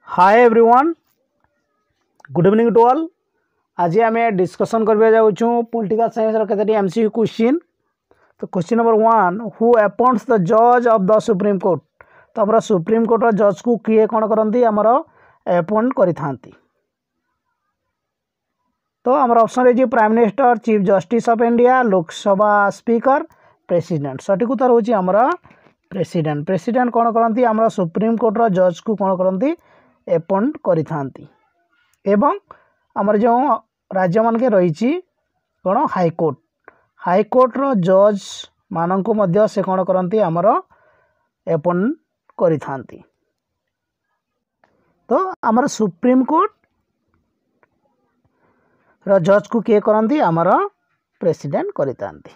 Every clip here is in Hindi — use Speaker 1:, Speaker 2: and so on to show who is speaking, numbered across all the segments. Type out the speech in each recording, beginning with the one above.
Speaker 1: Hi everyone, good evening to all. आज आम डिस्कसन करबा जाऊँ पॉलिटिकल साइंस केतोटी एमसीक्यू क्वेश्चन। तो question number 1, who appoints the जज ऑफ द सुप्रीम कोर्ट। तो आम सुप्रीम कोर्ट जज को किए कौन करती आमर अपॉइंट करि थांती। तो आमर ऑप्शन रही prime minister, chief justice of India, Lok Sabha speaker, president. सठिक उत्तर होची आमर प्रेसिडेंट। प्रेसिडेंट कौन करती आमर सुप्रीम कोर्टर जज को कौन करती अपॉइंट करि थांती। एवं आमर जो राज्य मान के रही कौन हाईकोर्ट, हाईकोर्टर जज मान को मध्य से कौन करती आमर अपॉइंट करि थांती। तो आमर सुप्रीम कोर्ट जज को किए करती आमर प्रेसिडेंट करि थांती।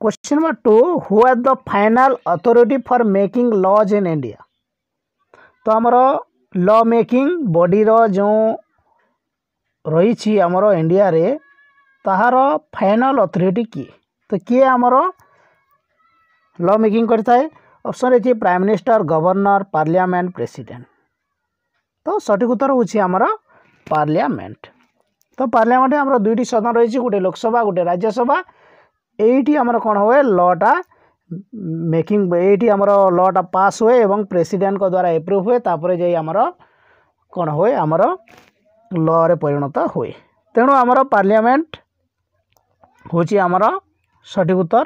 Speaker 1: Question number 2, who has the final authority for making laws in India. तो आमर लॉ मेकिंग बॉडी रो जो रही आमर इंडिया रे ताहार फाइनल अथॉरिटी किए। तो किए आमर लॉ मेकिंग करता है। ऑप्शन रही prime minister, governor, parliament, president. तो सठिक उत्तर होची आमर पार्लियामेंट। तो पार्लियामेंट आमर दुईटी सदन रही, गोटे लोकसभा गोटे राज्यसभा। एटी आमर कौन हुए लॉटा मेकिंग, एटी आमर लॉटा पास हुए एवं प्रेसिडेंट को द्वारा एप्रूव हुए, तापर जाई आमर कौन हुए आमर लॉ रे परिणत हुए। तेणु आमर पार्लियामेंट होची आमर सठिक उत्तर।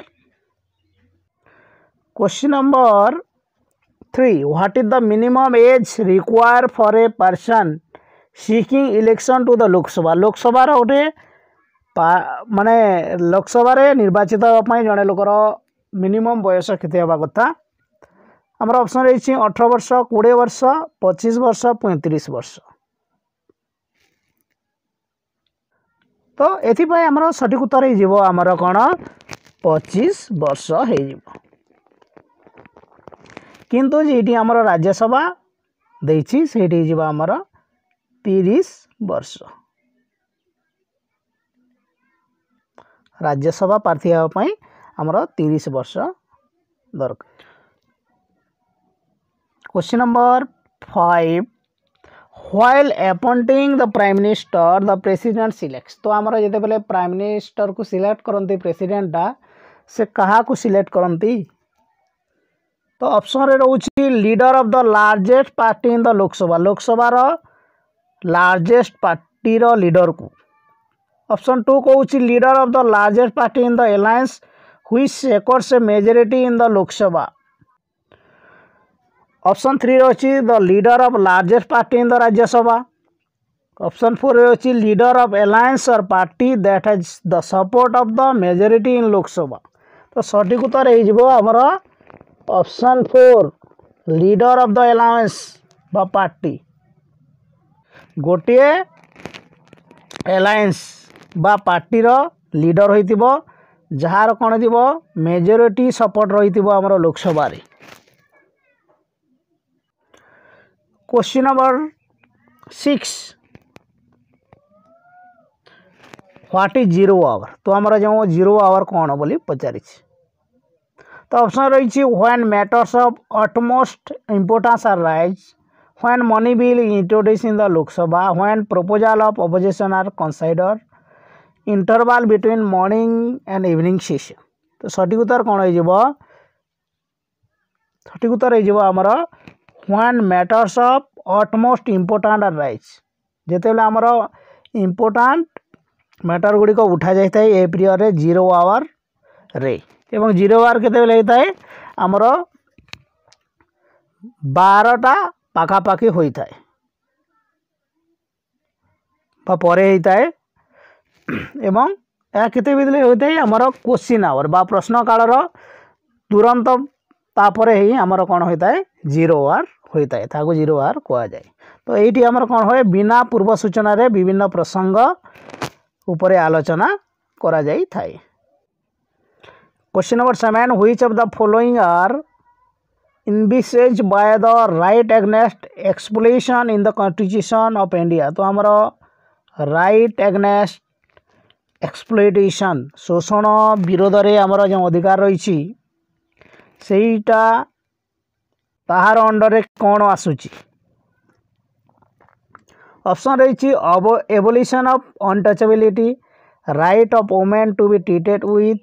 Speaker 1: Question number 3, what is the minimum age require for a person seeking election to the Lok Sabha. Lok Sabha गोटे माने लोकसभा रे निर्वाचित होगापी जड़े लोकर मिनिमम बयस केते हवा कथा। आमर ऑप्शन रही 18 वर्ष, 20 वर्ष, 25 वर्ष, 35 वर्ष। तो एथिपाई आमर सठिक उत्तर हो आमर कौन 25 वर्ष हो। किंतु जी आमर राज्यसभा देछि सेठी जीवा आमर 30 वर्ष। राज्यसभा प्रार्थी होगापी आमर 30 वर्ष दरकार। Question number 5, while appointing the prime minister the president selects. तो आमर जिते बेले प्राइम मिनिस्टर को सिलेक्ट करती प्रेसिडेंट से कहा को सिलेक्ट करती। तो ऑप्शन रे रोची leader of the largest party in the Lok Sabha, Lok Sabha largest party रो लीडर को। ऑप्शन 2 कहूँ leader of the largest party in the alliance which secures a majority in the Lok Sabha. Option 3 रही the leader of largest party in the Rajya Sabha. Option 4 रही लीडर ऑफ अलायंस और party that has the support of the majority इन लोकसभा। तो सठिक उत्तर हो आमर option 4, leader of the alliance बा पार्टी। गोटे अलायंस बा पार्टी रो लीडर होइतिबो जार कौन दिबो मेजॉरिटी सपोर्ट रहितिबो आमर लोकसभा रे। Question number 6, what is zero hour. तो आमर जो जीरो आवर कौन बोली पचारि। तो ऑप्शन रही when matters of utmost importance are rise, when money bill introduce in the Lok Sabha, when proposal of opposition are consider, interval between morning and evening session. तो सठिक उत्तर कौन हो, सठिक उत्तर हो आमर when matters of utmost important are rise. जिते आमर इंपोर्टेंट मैटर गुड़िक उठा जाए ए पीरियड रे जीरो आवर रे। एवं जीरो आवर केतेबेले होता है आमर 12टा पाखापाखि होता है परे होता है। एवं यह केते बेले होता है आमर क्वेश्चन आवर बा प्रश्न कालर तुरंत तापरे ही आमर कौन होता है जीरो आवर होता है, ताको जीरो आवर कहा जाए। तो ये आमर कौन हुए बिना पूर्व सूचना रे विभिन्न प्रसंग उपरे आलोचना करा जाई थाए। Question number 7, which of the following are envisaged by the right against exploitation in the constitution of India. तो आमर राइट अगेंस्ट एक्सप्लोइटेशन शोषण विरोध रे आमर जो अधिकार रही सेटा ताहार अंडर रे कौन आसुची ऑप्शन रही abolition of untouchability right of women to be treated with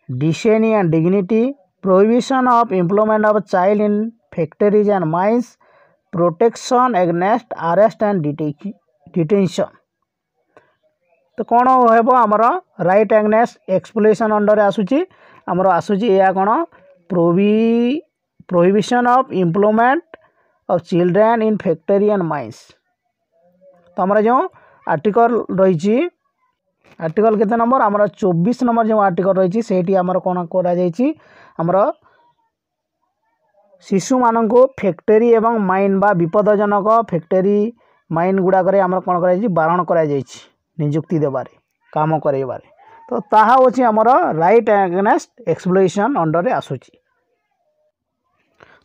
Speaker 1: decency and dignity prohibition of employment of child in factories and mines protection against arrest and detention तो कौन हेब आमर राइट एगेंस्ट एक्सप्लोइटेशन अंडर आसूची आमर आसूची या कौन prohibition of employment of children in factory and mines तो आमर जो आर्टिकल रही आर्टिकल केते नंबर आमर 24 नंबर जो आर्टिकल रही से आमर कौन कर शिशु मान को फैक्ट्री एवं माइन बा विपदजनक फैक्ट्री माइन गुड़ाक आमर कौन कर बारण कर निजुक्ति देवारे काम करवारे तो ताहा होची आमर राइट एगेंस्ट एक्सप्लोइटेशन अंडर आसूची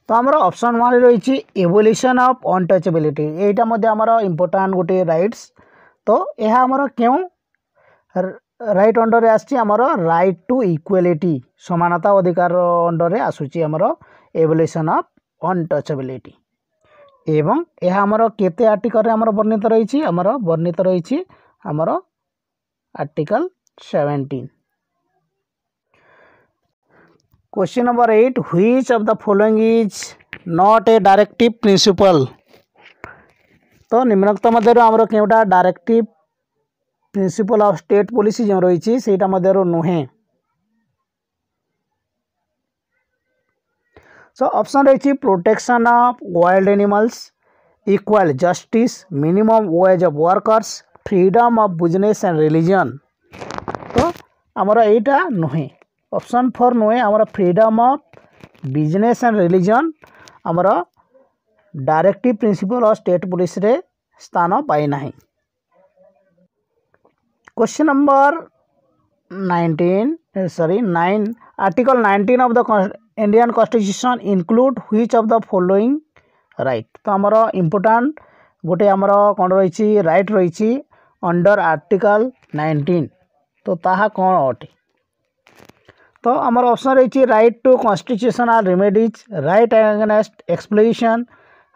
Speaker 1: तो आमर ऑप्शन वन रही एबोलिशन ऑफ अनटचेबिलिटी एटा मध्य आमर इम्पोर्टाट गोटे राइट्स तो यह आमर क्यों राइट अंडर आसी आमर राइट टू इक्वालिटी समानता अधिकार अंडर आसूची आमर एबोलिशन ऑफ अनटचेबिलिटी एवं यह आमर केते आर्टिकल आमर वर्णित रही आमर वर्णित रही आमर article 17 question number 8 which of the following is not a directive principle तो निम्नोक्त मध्य आमर केउटा directive principle of state policy जो रही सेटा मध्य नुहे सो ऑप्शन रही protection of wild animals equal justice minimum wage of workers freedom of business and religion तो आमर एटा नुहे ऑप्शन 4 नुहे आमर freedom of business and religion आमर directive principle of state police रे स्थान पाई नाही question number 9 article 19 of the Indian constitution include which of the following right तो आमर इम्पोर्टाट गोटे आमर कौन रही राइट रही अंडर आर्टिकल 19 तो ताहा कौन अटे तो आमर ऑप्शन रही right to constitutional remedies right against exploitation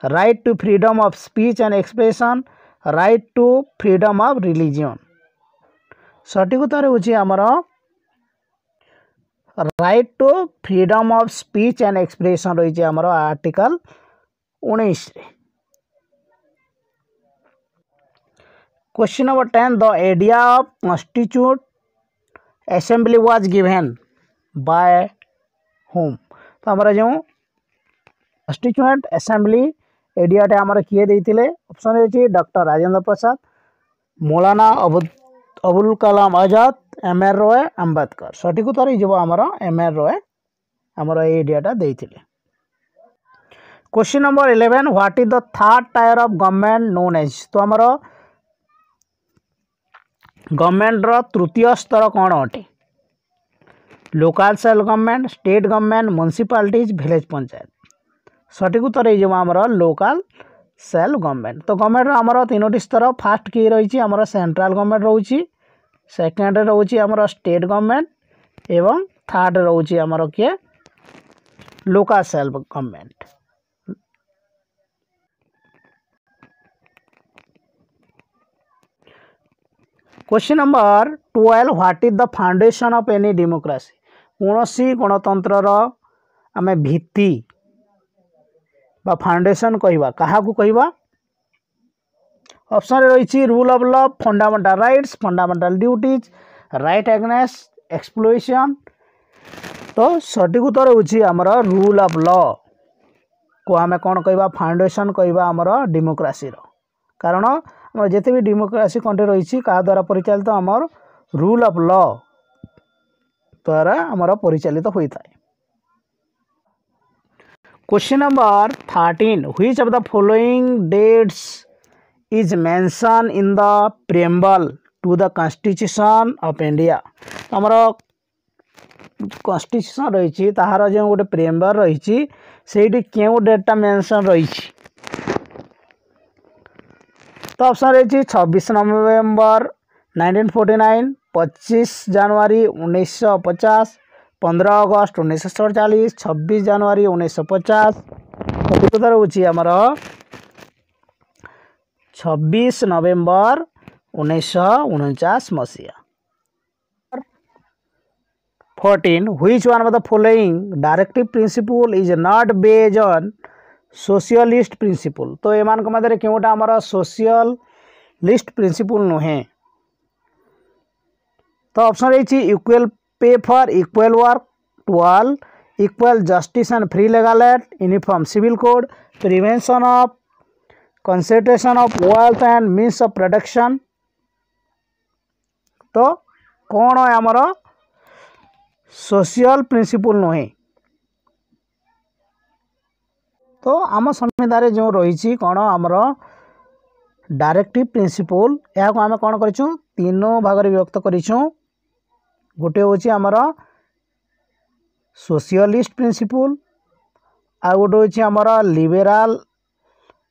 Speaker 1: right to freedom of speech and expression right to freedom of religion सठिक उत्तर होची आमर right to freedom of speech and expression रही आमर article 19 question number 10 the idea of constitute assembly was given by whom तो आमर जो कॉन्स्टिट्यूएंट असेंबली आइडियाटा आमर किए देते ऑप्शन रही doctor Rajendra Prasad Maulana Abul Kalam Azad M R Roy Ambedkar सठिक उत्तर हो आमर एम आर रॉय आमर आइडियाटा देते question number 11 what is the third tier of government known as तो आमर गवर्नमेंट रो तृतीय स्तर कौन अटे local self government state government municipalities village panchayat सठिक उत्तर हो आमर लोकल सेल गवर्नमेंट तो गवर्नमेंट आमर तीनोटी स्तर फास्ट किए रही आमर सेंट्रल गवर्नमेंट रोची सेकेंड रोची आमर स्टेट गवर्नमेंट एवं थर्ड रोची आमर किए local self government question number 12 what is the foundation of any democracy कौन सी गणतंत्र आम भित्ति बा फाउंडेशन कहवा क्या कहवा ऑप्शन रही rule of law fundamental rights fundamental duties right against exploitation तो सठिक उत्तर होमर रूल ऑफ लॉ को आम कौन कहवा फाउंडेशन कहवा आमर डेमोक्रेसी कारण आम जिते भी डेमोक्रेसी कंट्री रही क्या द्वारा परिचालित आमर रूल ऑफ लॉ द्वारा आमर परिचालित होता है question number 13 which of the following dates is mention in the preamble to the constitution of India आमर कॉन्स्टिट्यूशन रही ताहार जो गोटे प्रिएम्बल रही से क्यों डेटा मेंशन रही तो ऑप्शन रही 26 नवंबर 1949 25 जनवरी 1950 15 अगस्त 1947 26 जनवरी 1950 सठिक उत्तर होची हमर 26 नवेम्बर 1949 मसीहा। 14 which one of the following directive principle is not based on socialist principle। तो एमान मध्य केउटा हमर सोशलिस्ट प्रिंसिपल नुहे। तो ऑप्शन रही equal pay for equal work to all, equal justice and free legal aid, uniform civil code, prevention of concentration of wealth and means of production. तो कौन है आमर सोशल प्रिंसिपल नुहे। तो आम संविधान जो रही कौन आमर डायरेक्टिव प्रिंसिपल या आम कौन करूँ तीनों भाग विभक्त करूँ। गोटे हूँ आमर सोशलिस्ट प्रिंसिपल, आ गोटे हूँ आमर लिबराल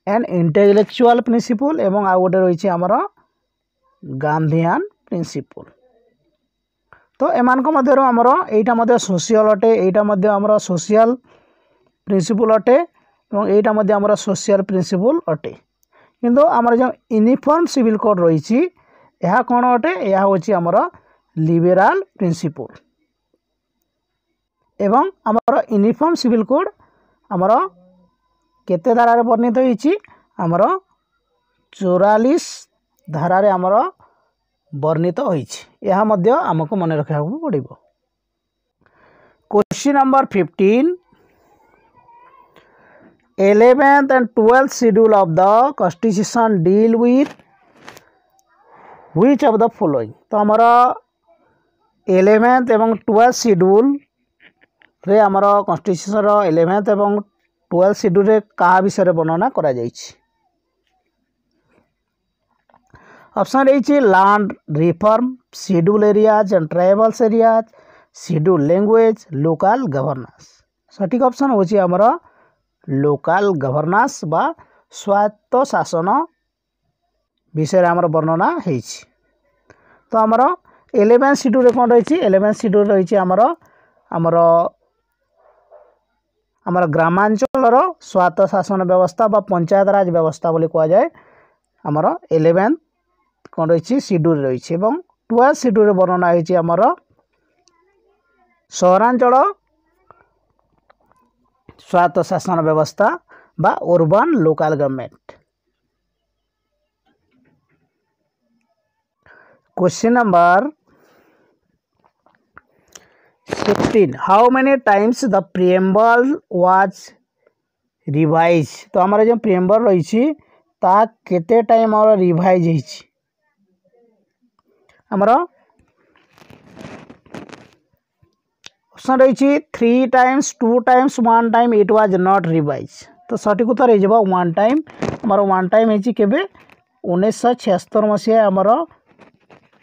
Speaker 1: एंड इंटेलेक्चुअल प्रिंसिपल एवं आ गोटे रही आमर गांधीआन प्रिंसिपल। तो एमान मध्य आमर यहाँ सोशल अटे, यहाँ आमर सोशल प्रिंसिपल अटे और यहाँ मध्य आमर सोशल प्रिंसिपल अटे। किंतु आमर जो यूनिफॉर्म सिविल कोड रही यह कौन अटे, यह हूँ आमर लिबराल प्रिंसिपल। एवं आमर यूनिफॉर्म सिविल कोड आमर केते धारा रे वर्णित होईची, आमर 44 धारा रे आमर वर्णित होईची। यह मध्य आमको मन रखा पड़िबो। Question number 15 11th and 12th schedule of the constitution deal with which of the following। तो हमारा 11th एवं 12th शेड्यूल रे आमर कॉन्स्टिट्यूशन 11th एवं 12th शेड्यूल रे कहा विषय वर्णना करा जाइछि। ऑप्शन रही land reform, schedule areas and tribals areas, schedule language, local governance. सठिक ऑप्शन होची आमर लोकल गवर्नेंस बा स्वायत्त शासन विषय आमर वर्णना होईछि। तो आमर 11th शेड्यूल रे कौन रही 11th शेड्यूल रही आमर आमर आमर ग्रामांचल स्वायत्त शासन व्यवस्था बा पंचायत राज व्यवस्था बोली कह जाए। आमर 11th कौन रही शेड्यूल रही। 12th शेड्यूल वर्णना होईछि आमर सहरांचल स्वायत्त शासन व्यवस्था बा urban local government. Question number 16 how many times the preamble was revise. तो हमारे जो प्रिएम्बल रही ता केते टाइम और रिवाइज होईछि। हमारा ऑप्शन रही 3 times, 2 times, 1 time it was not revise. तो सठिक उत्तर हो 1 टाइम। आमर 1 टाइम होईछि केबे 1976 मसीहा आमर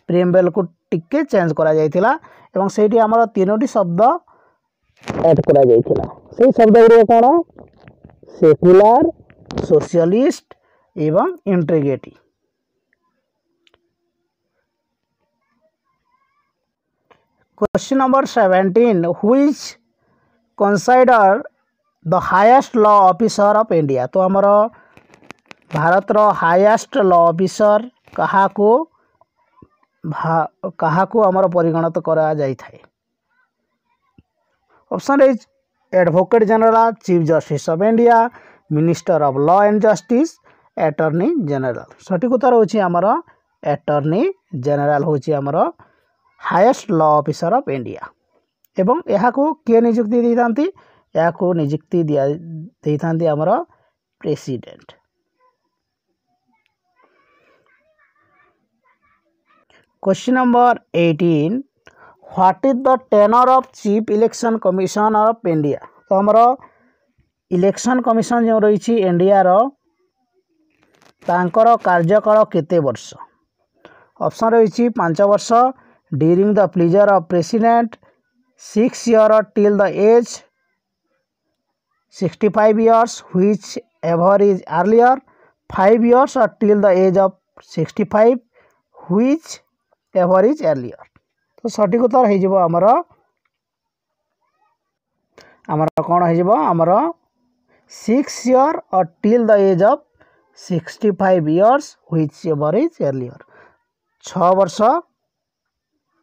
Speaker 1: प्रिएम्बल को टिके चेंज करा जायतिला एवं सेठी आमर 3टी शब्द ऐड करा जायतिला। सेही शब्द गुरो कोन सेक्युलर, सोशलिस्ट एवं integrity. Question number 17 which consider the highest law officer of India. तो आमर भारत रो हाईएस्ट लॉ ऑफिसर कहाको आमर परिगणित करा जाय थाए। Option is advocate general, chief justice of India, minister of law and justice, attorney general. सठिक उत्तर होची आमर अटॉर्नी जनरल होची आमर highest law officer of India. एवं यह को किए नियुक्ति देइथांती, यह को नियुक्ति दिया देइथांती आमर president. Question number 18 what is the tenure of chief election commission of India. तो आमर इलेक्शन कमिशन जो रही इंडिया रो तांकर कार्यकाल केते वर्ष। ऑप्शन रही 5 वर्ष, during the pleaser of president, 6 years till the age 65 years which ever is earlier, 5 years till the age of 65 which ever is earlier। तो सठिक उत्तर हो आमर कौन हो आमर 6 year or till the age of 65 years whichever is earlier 6 वर्ष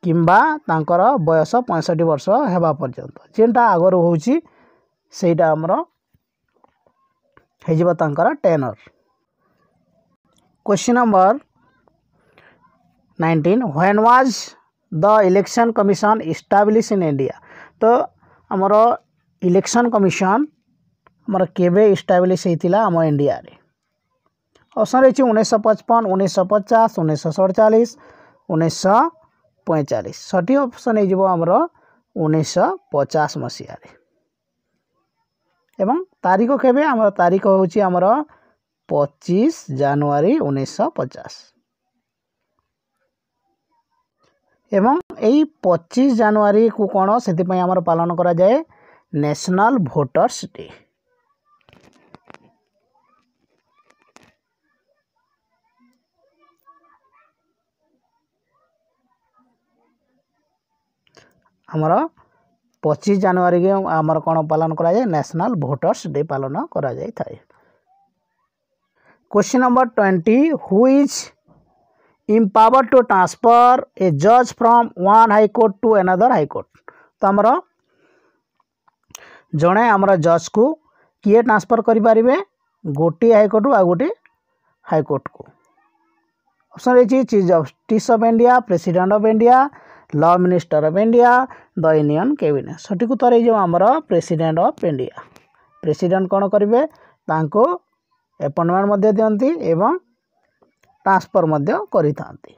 Speaker 1: किंबा तांकर बयस 65 वर्ष हेबा पर्यंत जेनटा आगर होउची सेटा हमर हेजिबा तांकर tenure. Question number 19 when was the election commission establish in India. तो हमर इलेक्शन कमिशन हमर केबे एस्टाब्लिश हेतिला हम इंडिया रे। ऑप्शन रही 1955 1950 1947 1945 सठी ऑप्शन हो आमर 1950 मसीह एवं तारीख केबे आमर तारीख होची आमर 25 जनवरी 1950 एवं यही 25 जनवरी को कौन से आमर पालन करा जाए नेशनल वोटर्स डे। आमर 25 जनवरी के आमर कौन पालन करा जाए नेशनल वोटर्स डे पालन करा जाए थाए। Question number 20 who is empowered to transfer a judge from one high court to another high court। तो आमर जड़े आमर जज को किए ट्रांसफर करि परिबे गोटे हाई कोर्ट आ गोटे हाई कोर्ट को। ऑप्शन रही chief justice of India president of India law minister of India the union cabinet सठी उत्तर हो आमर प्रेसिडेंट ऑफ इंडिया। प्रेसिडेंट कौन करेंगे तांको अपॉइंटमेंट दियंती एवं ट्रांसफर करि थांती।